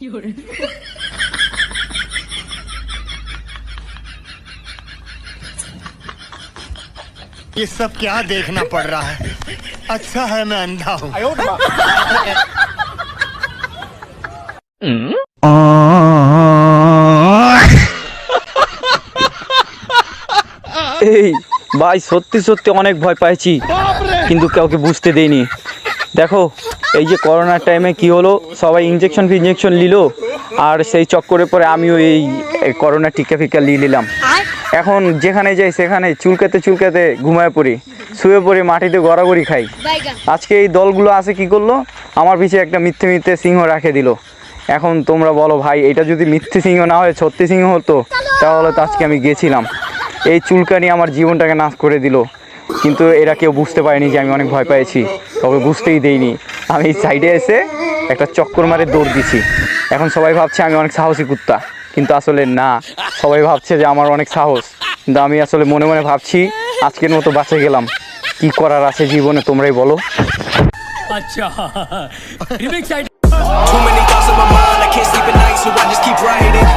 ये सब क्या देखना पड़ रहा है? अच्छा है मैं अंधा हूँ। এই ভাই সত্যি সত্যি অনেক ভয় পাইছি, কিন্তু কাউকে বুঝতে দেইনি। দেখো এই যে করোনার টাইমে কি হলো, সবাই ইঞ্জেকশন নিল, আর সেই চক্করে পরে আমিও এই করোনা টিকা ফিকা নিয়ে নিলাম। এখন যেখানে যাই সেখানে চুলকাতে ঘুমায় পড়ি, শুয়ে পড়ি, মাটিতে গড়াগড়ি খাই। আজকে এই দলগুলো আছে কি করলো, আমার পিছিয়ে একটা মিথ্যে সিংহ রাখে দিল। এখন তোমরা বলো ভাই, এটা যদি মিথ্যে সিংহ না হয় সত্যি সিংহ হতো, তাহলে তো আজকে আমি গেছিলাম। এই চুলকানি আমার জীবনটাকে নাশ করে দিল, কিন্তু এরা কেউ বুঝতে পারেনি যে আমি অনেক ভয় পেয়েছি, তবে বুঝতেই দেইনি। আমি সাইডে এসে একটা চক্কর মারে দৌড় দিছি। এখন সবাই ভাবছে আমি অনেক সাহসী কুত্তা, কিন্তু আসলে না, সবাই ভাবছে যে আমার অনেক সাহস, কিন্তু আমি আসলে মনে মনে ভাবছি আজকের মতো বাঁচে গেলাম, কি করার আছে জীবনে তোমরাই বলো। আচ্ছা Too many thoughts in my mind, I can't sleep at night, so I just keep writing.